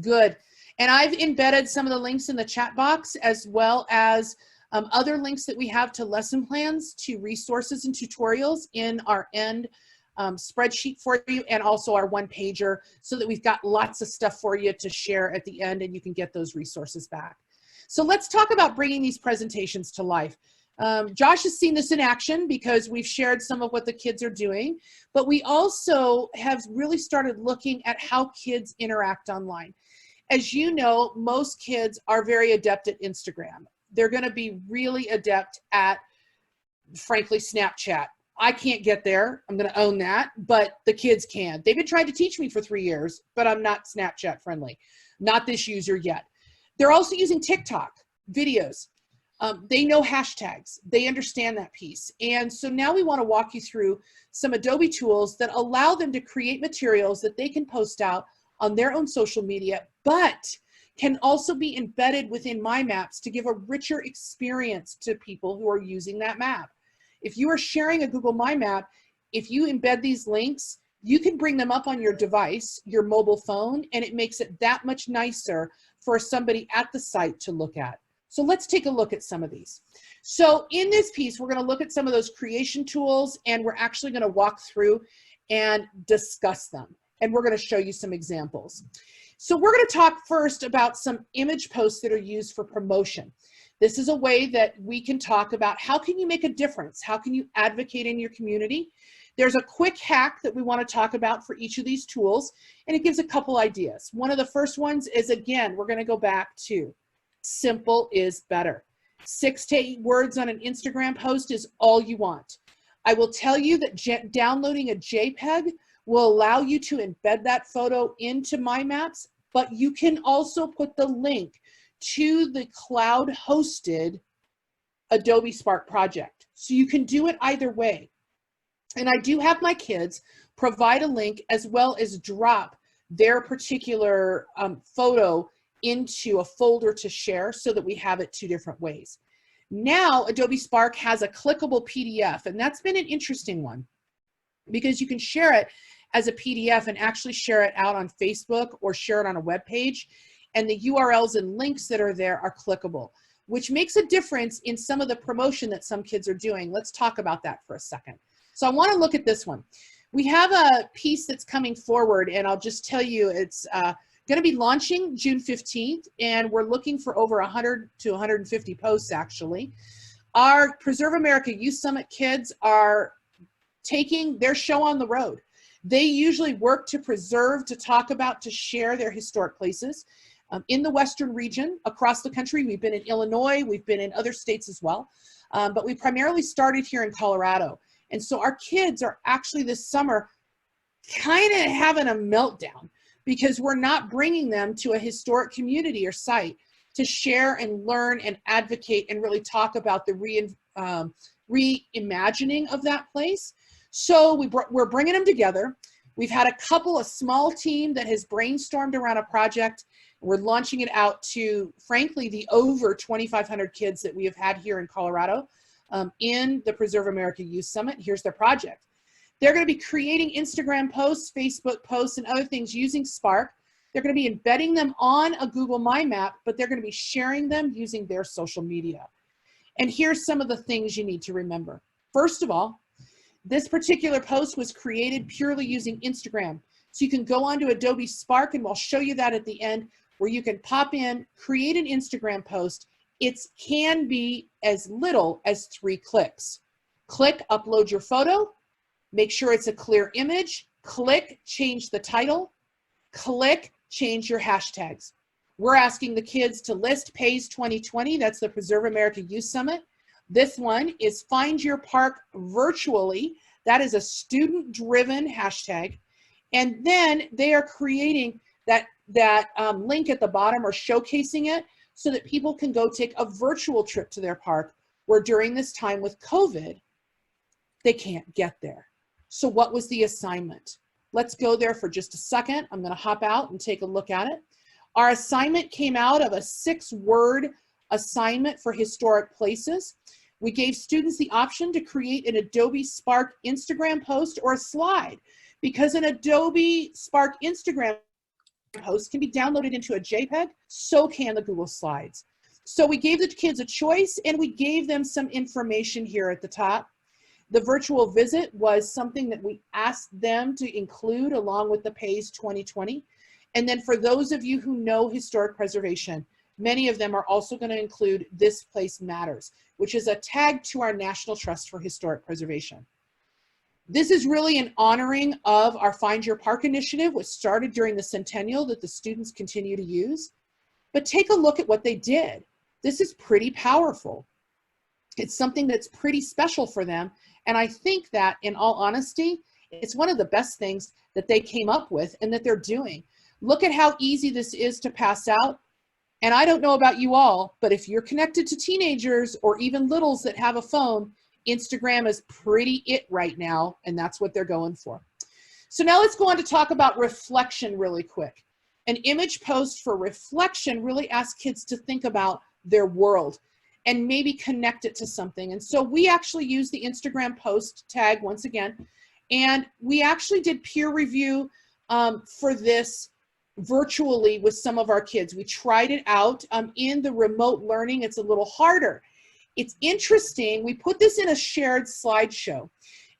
good. And I've embedded some of the links in the chat box, as well as other links that we have to lesson plans, to resources and tutorials in our end spreadsheet for you, and also our one pager, so that we've got lots of stuff for you to share at the end and you can get those resources back. So let's talk about bringing these presentations to life. Josh has seen this in action because we've shared some of what the kids are doing, but we also have really started looking at how kids interact online. As you know, most kids are very adept at Instagram. They're going to be really adept at, frankly, Snapchat. I can't get there. I'm going to own that, but the kids can. They've been trying to teach me for 3 years, but I'm not Snapchat friendly. Not this user yet. They're also using TikTok videos. They know hashtags. They understand that piece. And so now we want to walk you through some Adobe tools that allow them to create materials that they can post out on their own social media, but can also be embedded within My Maps to give a richer experience to people who are using that map. If you are sharing a Google My Map, if you embed these links, you can bring them up on your device, your mobile phone, and it makes it that much nicer for somebody at the site to look at. So let's take a look at some of these. So in this piece, we're going to look at some of those creation tools, and we're actually going to walk through and discuss them. And we're going to show you some examples. So we're going to talk first about some image posts that are used for promotion. This is a way that we can talk about how can you make a difference? How can you advocate in your community? There's a quick hack that we want to talk about for each of these tools, and it gives a couple ideas. One of the first ones is, again, we're going to go back to simple is better. 6 to 8 words on an Instagram post is all you want. I will tell you that downloading a JPEG will allow you to embed that photo into My Maps, but you can also put the link to the cloud-hosted Adobe Spark project. So you can do it either way. And I do have my kids provide a link as well as drop their particular photo into a folder to share so that we have it 2 different ways. Now, Adobe Spark has a clickable PDF, and that's been an interesting one because you can share it as a PDF and actually share it out on Facebook or share it on a web page, and the URLs and links that are there are clickable, which makes a difference in some of the promotion that some kids are doing. Let's talk about that for a second. So I want to look at this one. We have a piece that's coming forward, and I'll just tell you it's going to be launching June 15th, and we're looking for over 100 to 150 posts, actually. Our Preserve America Youth Summit kids are taking their show on the road. They usually work to preserve, to talk about, to share their historic places in the Western region, across the country. We've been in Illinois, we've been in other states as well, but we primarily started here in Colorado. And so our kids are actually this summer kind of having a meltdown because we're not bringing them to a historic community or site to share and learn and advocate and really talk about the reimagining of that place. So we're bringing them together. We've had a small team that has brainstormed around a project. We're launching it out to, frankly, the over 2,500 kids that we have had here in Colorado in the Preserve America Youth Summit. Here's their project. They're going to be creating Instagram posts, Facebook posts, and other things using Spark. They're going to be embedding them on a Google My Map, but they're going to be sharing them using their social media. And here's some of the things you need to remember. First of all, this particular post was created purely using Instagram. So you can go onto Adobe Spark, and we'll show you that at the end, where you can pop in, create an Instagram post. It can be as little as 3 clicks. Click, upload your photo, make sure it's a clear image, click, change the title, click, change your hashtags. We're asking the kids to list PAYS 2020, that's the Preserve America Youth Summit. This one is Find Your Park Virtually. That is a student-driven hashtag. And then they are creating that link at the bottom or showcasing it so that people can go take a virtual trip to their park where during this time with COVID, they can't get there. So what was the assignment? Let's go there for just a second. I'm going to hop out and take a look at it. Our assignment came out of a 6-word assignment for historic places. We gave students the option to create an Adobe Spark Instagram post or a slide, because an Adobe Spark Instagram post can be downloaded into a JPEG, so can the Google Slides. So we gave the kids a choice, and we gave them some information here at the top. The virtual visit was something that we asked them to include along with the PAYS 2020. And then for those of you who know historic preservation, many of them are also going to include This Place Matters, which is a tag to our National Trust for Historic Preservation. This is really an honoring of our Find Your Park initiative, which started during the centennial that the students continue to use. But take a look at what they did. This is pretty powerful. It's something that's pretty special for them. And I think that, in all honesty, it's one of the best things that they came up with and that they're doing. Look at how easy this is to pass out. And I don't know about you all, but if you're connected to teenagers or even littles that have a phone, Instagram is pretty it right now, and that's what they're going for. So now let's go on to talk about reflection really quick. An image post for reflection really asks kids to think about their world and maybe connect it to something. And so we actually use the Instagram post tag once again, and we actually did peer review for this virtually with some of our kids. We tried it out in the remote learning. It's a little harder. It's interesting. We put this in a shared slideshow.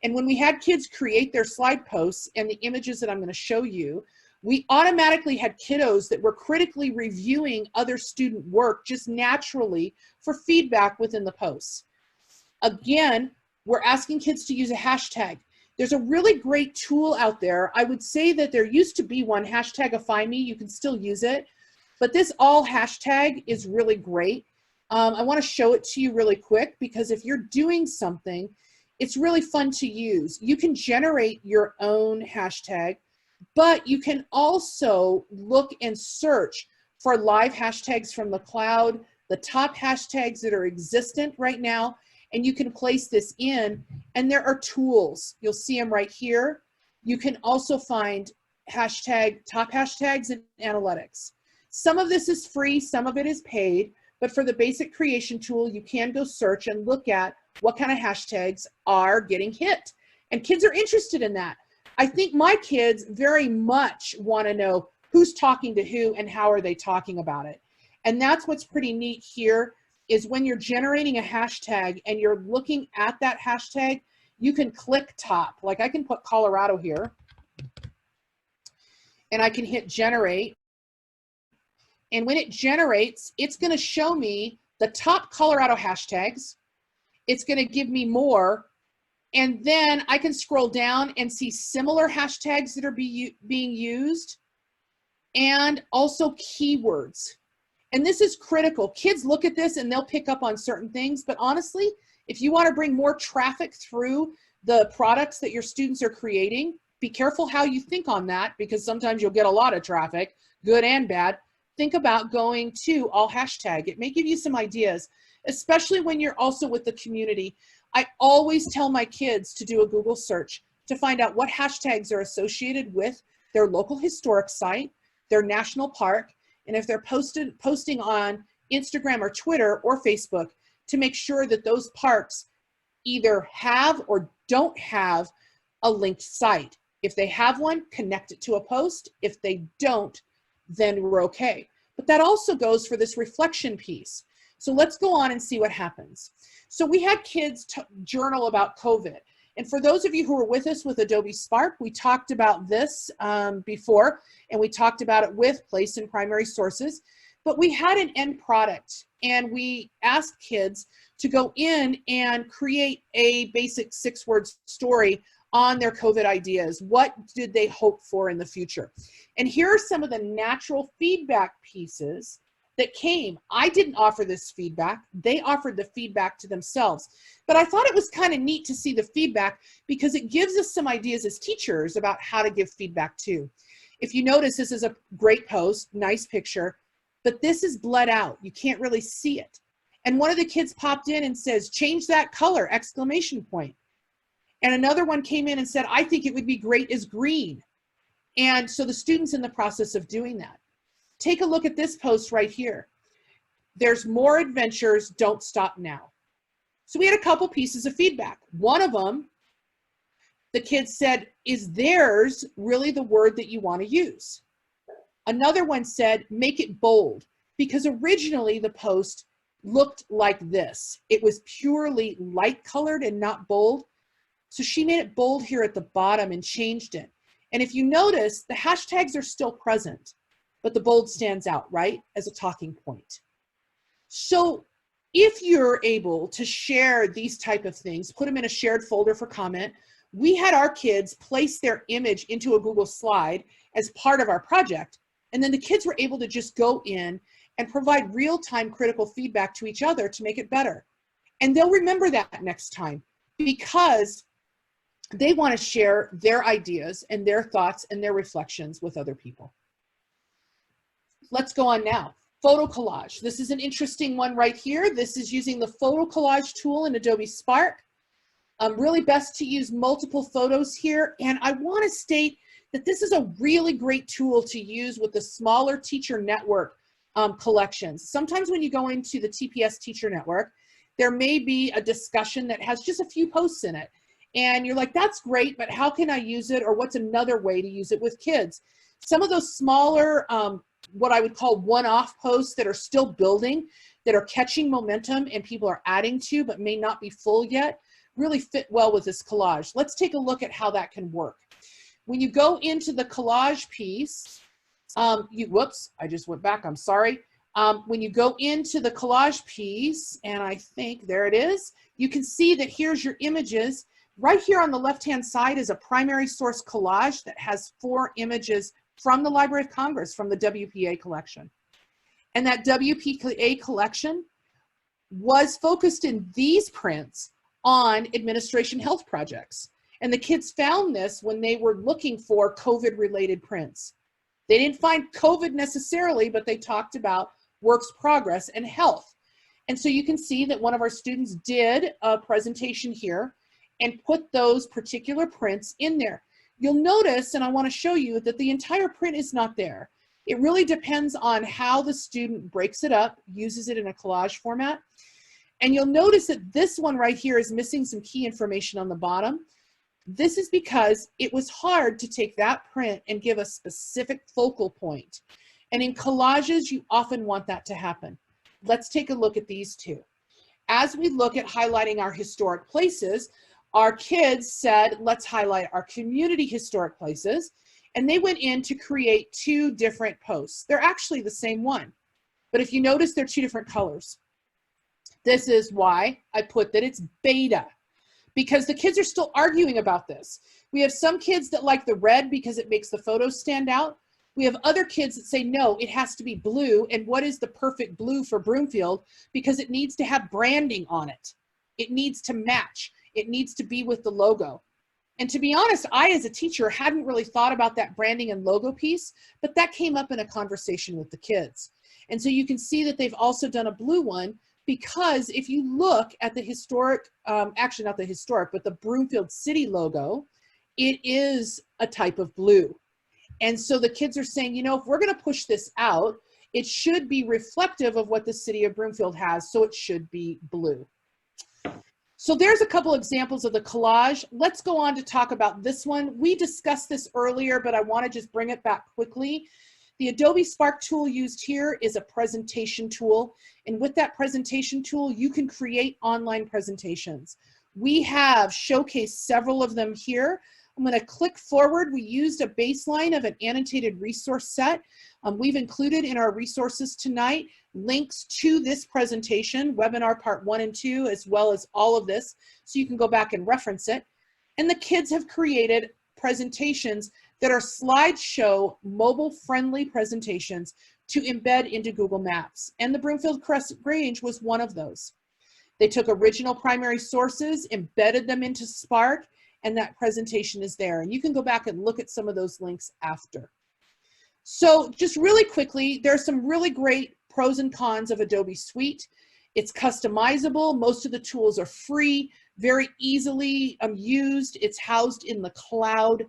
And when we had kids create their slide posts and the images that I'm going to show you, we automatically had kiddos that were critically reviewing other student work just naturally for feedback within the posts. Again, we're asking kids to use a hashtag. There's a really great tool out there. I would say that there used to be one, #AffiMe. You can still use it, but this all hashtag is really great. I want to show it to you really quick because if you're doing something, it's really fun to use. You can generate your own hashtag, but you can also look and search for live hashtags from the cloud, the top hashtags that are existent right now, and you can place this in, and there are tools. You'll see them right here. You can also find top hashtags and analytics. Some of this is free, some of it is paid, but for the basic creation tool, you can go search and look at what kind of hashtags are getting hit. And kids are interested in that. I think my kids very much want to know who's talking to who and how are they talking about it. And that's what's pretty neat here is when you're generating a hashtag and you're looking at that hashtag, you can click top. Like I can put Colorado here and I can hit generate. And when it generates, it's going to show me the top Colorado hashtags. It's going to give me more. And then I can scroll down and see similar hashtags that are being used and also keywords. And this is critical. Kids look at this and they'll pick up on certain things. But honestly, if you want to bring more traffic through the products that your students are creating, be careful how you think on that because sometimes you'll get a lot of traffic, good and bad. Think about going to all hashtag. It may give you some ideas, especially when you're also with the community. I always tell my kids to do a Google search to find out what hashtags are associated with their local historic site, their national park, and if they're posting on Instagram or Twitter or Facebook to make sure that those parks either have or don't have a linked site. If they have one, connect it to a post. If they don't, then we're okay. But that also goes for this reflection piece. So let's go on and see what happens. So we had kids journal about COVID. And for those of you who were with us with Adobe Spark, we talked about this before, and we talked about it with place and primary sources. But we had an end product, and we asked kids to go in and create a basic 6-word story on their COVID ideas. What did they hope for in the future? And here are some of the natural feedback pieces that came. I didn't offer this feedback. They offered the feedback to themselves. But I thought it was kind of neat to see the feedback because it gives us some ideas as teachers about how to give feedback too. If you notice, this is a great post, nice picture, but this is bled out. You can't really see it. And one of the kids popped in and says, change that color, exclamation point. And another one came in and said, I think it would be great as green. And so the student's in the process of doing that. Take a look at this post right here. There's more adventures, don't stop now. So we had a couple pieces of feedback. One of them, the kids said, is theirs really the word that you want to use? Another one said, make it bold, because originally the post looked like this. It was purely light colored and not bold. So she made it bold here at the bottom and changed it. And if you notice, the hashtags are still present, but the bold stands out, right, as a talking point. So if you're able to share these type of things, put them in a shared folder for comment. We had our kids place their image into a Google slide as part of our project. And then the kids were able to just go in and provide real-time critical feedback to each other to make it better. And they'll remember that next time because they want to share their ideas and their thoughts and their reflections with other people. Let's go on now. Photo collage. This is an interesting one right here. This is using the photo collage tool in Adobe Spark. Really best to use multiple photos here. And I want to state that this is a really great tool to use with the smaller teacher network collections. Sometimes when you go into the TPS teacher network, there may be a discussion that has just a few posts in it. And you're like, that's great, but how can I use it? Or what's another way to use it with kids? Some of those smaller, what I would call one-off posts that are still building, that are catching momentum and people are adding to, but may not be full yet, really fit well with this collage. Let's take a look at how that can work. When you go into the collage piece, whoops, I just went back, I'm sorry. When you go into the collage piece, and I think there it is, you can see that here's your images, Right here on the left-hand side is a primary source collage that has 4 images from the Library of Congress, from the WPA collection. And that WPA collection was focused in these prints on administration health projects. And the kids found this when they were looking for COVID-related prints. They didn't find COVID necessarily, but they talked about work's progress and health. And so you can see that one of our students did a presentation here and put those particular prints in there. You'll notice, and I want to show you, that the entire print is not there. It really depends on how the student breaks it up, uses it in a collage format. And you'll notice that this one right here is missing some key information on the bottom. This is because it was hard to take that print and give a specific focal point. And in collages, you often want that to happen. Let's take a look at these two. As we look at highlighting our historic places, our kids said, let's highlight our community historic places. And they went in to create 2 different posts. They're actually the same one, but if you notice, they're 2 different colors. This is why I put that it's beta, because the kids are still arguing about this. We have some kids that like the red because it makes the photos stand out. We have other kids that say, no, it has to be blue. And what is the perfect blue for Broomfield? Because it needs to have branding on it. It needs to match. It needs to be with the logo. And to be honest, I, as a teacher, hadn't really thought about that branding and logo piece, but that came up in a conversation with the kids. And so you can see that they've also done a blue one, because if you look at the historic, actually not the historic, but the Broomfield City logo, it is a type of blue. And so the kids are saying, you know, if we're going to push this out, it should be reflective of what the city of Broomfield has, so it should be blue. So there's a couple examples of the collage. Let's go on to talk about this one. We discussed this earlier, but I want to just bring it back quickly. The Adobe Spark tool used here is a presentation tool. And with that presentation tool, you can create online presentations. We have showcased several of them here. I'm going to click forward. We used a baseline of an annotated resource set. We've included in our resources tonight links to this presentation, webinar part 1 and 2, as well as all of this, so you can go back and reference it. And the kids have created presentations that are slideshow mobile-friendly presentations to embed into Google Maps. And the Broomfield Crest Grange was one of those. They took original primary sources, embedded them into Spark, and that presentation is there. And you can go back and look at some of those links after. So just really quickly, there are some really great pros and cons of Adobe Suite. It's customizable. Most of the tools are free, very easily used. It's housed in the cloud,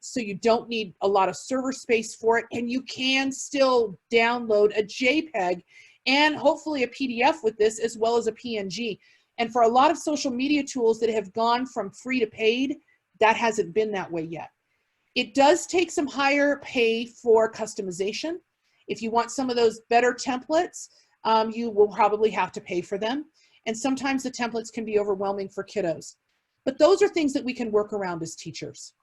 so you don't need a lot of server space for it. And you can still download a JPEG and hopefully a PDF with this, as well as a PNG. And for a lot of social media tools that have gone from free to paid, that hasn't been that way yet. It does take some higher pay for customization. If you want some of those better templates, you will probably have to pay for them. And sometimes the templates can be overwhelming for kiddos. But those are things that we can work around as teachers.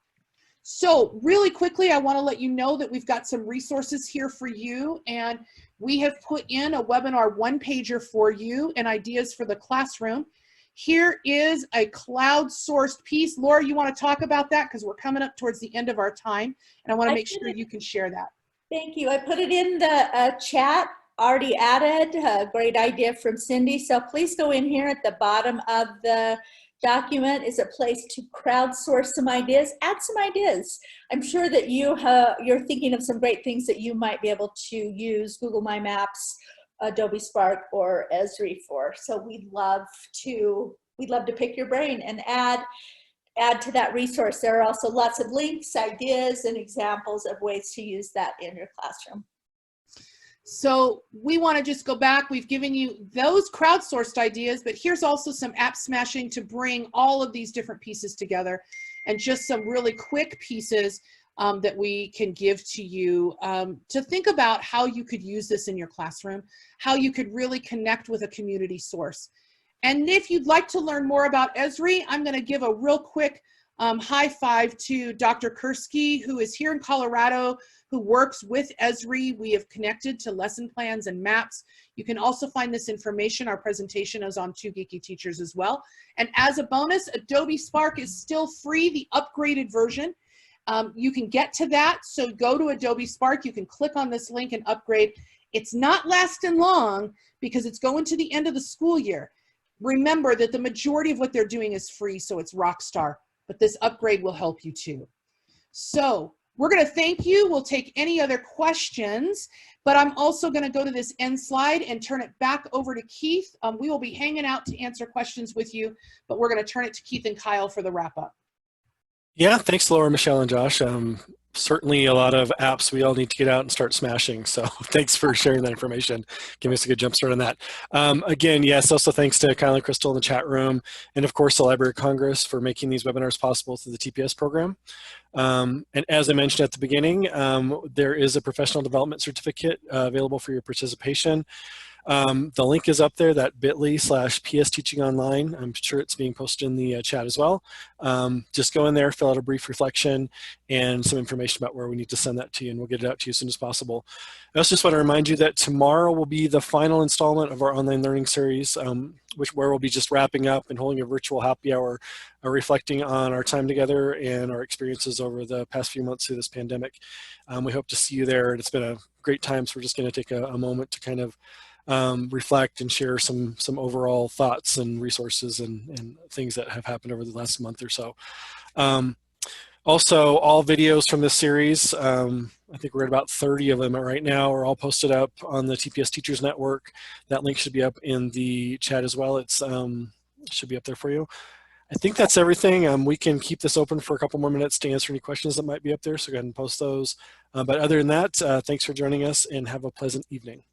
So really quickly, I want to let you know that we've got some resources here for you. And we have put in a webinar one-pager for you and ideas for the classroom. Here is a cloud-sourced piece. Laura, you want to talk about that? Because we're coming up towards the end of our time. And I want to make sure you can share that. Thank you. I put it in the chat, already added. A great idea from Cindy. So please go in here at the bottom of the document is a place to crowdsource some ideas, add some ideas. I'm sure that you're thinking of some great things that you might be able to use Google My Maps, Adobe Spark, or ESRI for. So we'd love to pick your brain and add to that resource. There are also lots of links, ideas, and examples of ways to use that in your classroom. So we want to just go back. We've given you those crowdsourced ideas, but here's also some app smashing to bring all of these different pieces together, and just some really quick pieces that we can give to you to think about how you could use this in your classroom, how you could really connect with a community source. And if you'd like to learn more about ESRI, I'm going to give a real quick High five to Dr. Kursky, who is here in Colorado, who works with ESRI. We have connected to lesson plans and maps. You can also find this information. Our presentation is on 2 Geeky Teachers as well. And as a bonus, Adobe Spark is still free, the upgraded version. You can get to that, so go to Adobe Spark. You can click on this link and upgrade. It's not lasting long because it's going to the end of the school year. Remember that the majority of what they're doing is free, so it's rock star, but this upgrade will help you too. So we're going to thank you. We'll take any other questions, but I'm also going to go to this end slide and turn it back over to Keith. We will be hanging out to answer questions with you, but we're going to turn it to Keith and Kyle for the wrap up. Yeah, thanks, Laura, Michelle, and Josh. Certainly a lot of apps we all need to get out and start smashing. So thanks for sharing that information. Give us a good jump start on that. Again, yes, also thanks to Kyle and Crystal in the chat room, and of course the Library of Congress for making these webinars possible through the TPS program. And as I mentioned at the beginning, there is a professional development certificate available for your participation. The link is up there, that bit.ly/PS Teaching Online. I'm sure it's being posted in the chat as well. Just go in there, fill out a brief reflection and some information about where we need to send that to you, and we'll get it out to you as soon as possible. I also just want to remind you that tomorrow will be the final installment of our online learning series, where we'll be just wrapping up and holding a virtual happy hour, reflecting on our time together and our experiences over the past few months through this pandemic. We hope to see you there. It's been a great time, so we're just going to take a moment to kind of reflect and share some overall thoughts and resources and things that have happened over the last month or so. Also, all videos from this series, I think we're at about 30 of them right now, are all posted up on the TPS Teachers Network. That link should be up in the chat as well. It should be up there for you. I think that's everything. We can keep this open for a couple more minutes to answer any questions that might be up there, so go ahead and post those. But other than that, thanks for joining us and have a pleasant evening.